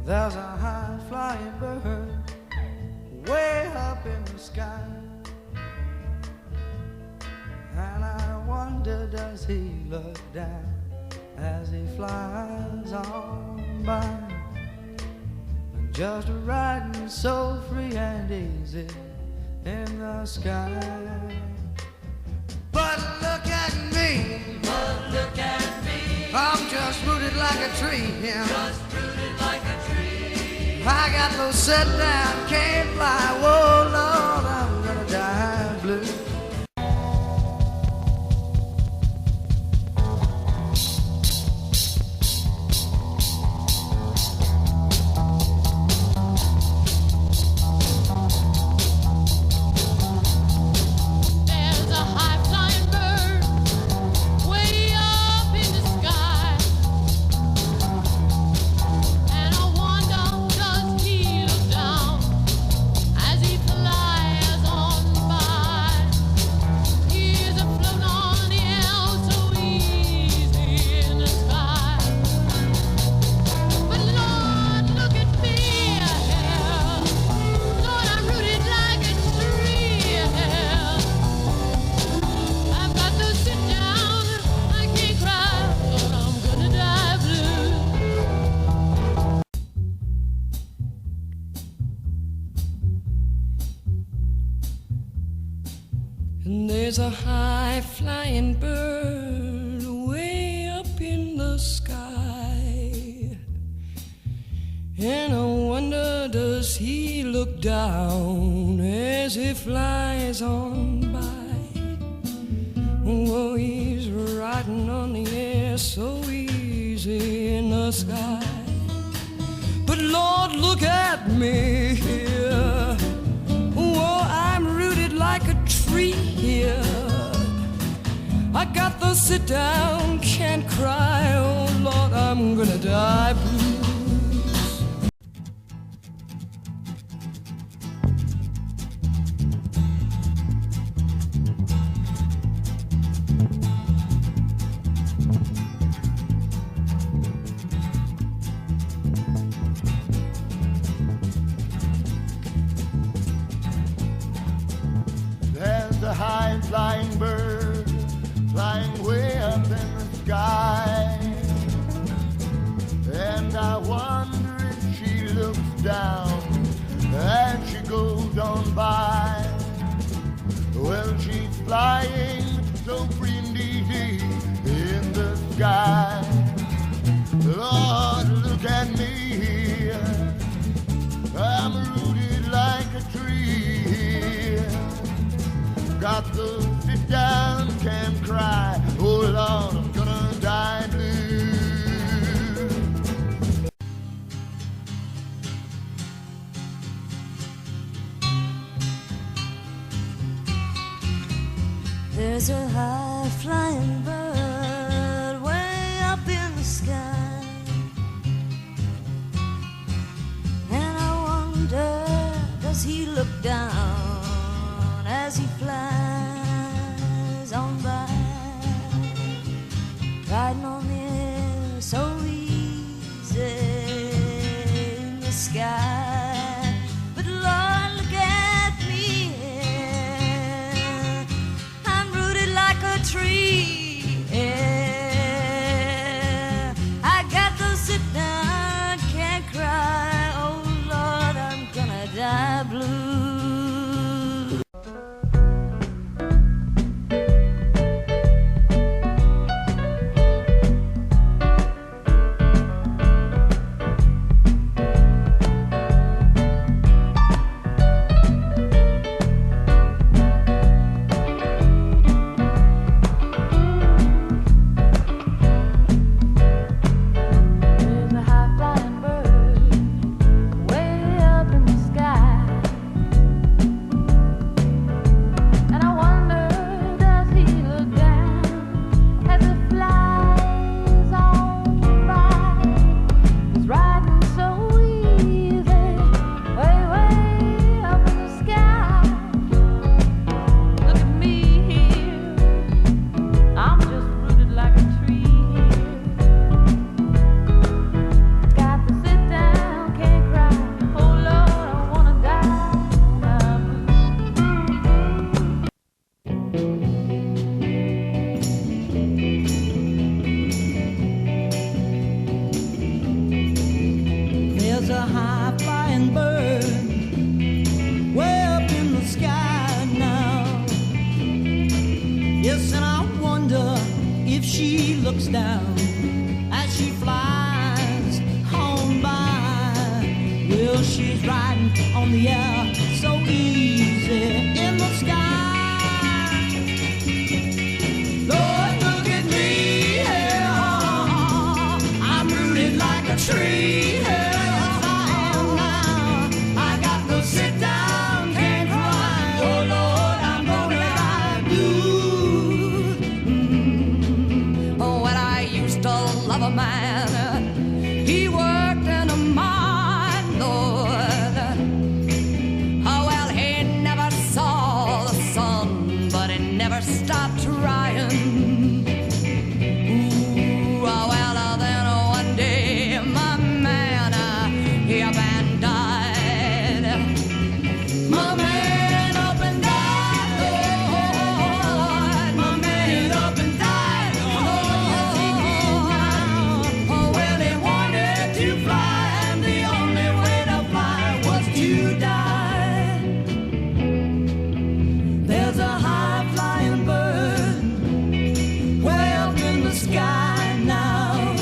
There's a high-flying bird way up in the sky, and I wonder, does he look down as he flies on by, just riding so free and easy in the sky. But look at me, I'm just rooted like a tree, yeah. Just rooted like a tree. I got no sit down, can't fly. Whoa, Lord, I'm gonna die blue. And there's a high-flying bird way up in the sky, and I wonder, does he look down as he flies on by? Oh, he's riding on the air so easy in the sky. But Lord, look at me here. Oh, I'm rooted like a tree here. I got the sit down, can't cry. Oh Lord, I'm gonna die blues. A high-flying bird flying way up in the sky, and I wonder if she looks down as she goes on by. Well, she's flying so free and easy in the sky. Lord, look at me here, I'm rooted like a tree. Got to sit down, can't cry. Oh Lord, I'm gonna die blue. There's a high-flying bird way up in the sky, and I wonder, does he look down as he flies on by, riding on the air so easy in the sky. But Lord, look at me here, I'm rooted like a tree, yeah. I got to sit down, can't cry. Oh Lord, I'm gonna die blue. Yes, and I wonder if she looks down as she flies home by. Well, she's riding on the air so easy in the sky. Lord, look at me, yeah. I'm rooted like a tree, yeah. Yes, I am now. I got to sit down, can't cry. Oh Lord, I'm gonna die blue. When I used to love a man, he worked in a mine, Lord. Oh well, he never saw the sun, but he never stopped trying. Ooh, oh well, then one day my man, he up and died. My man up and died, Lord. My man up and died, oh yes he did now. Oh well, he wanted to fly, and the only way to fly was to die. There's a high flying bird way up in the sky now.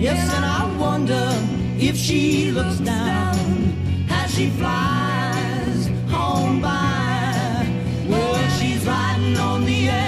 Yes, and I wonder if she looks down as she flies home by. Well, she's riding on the air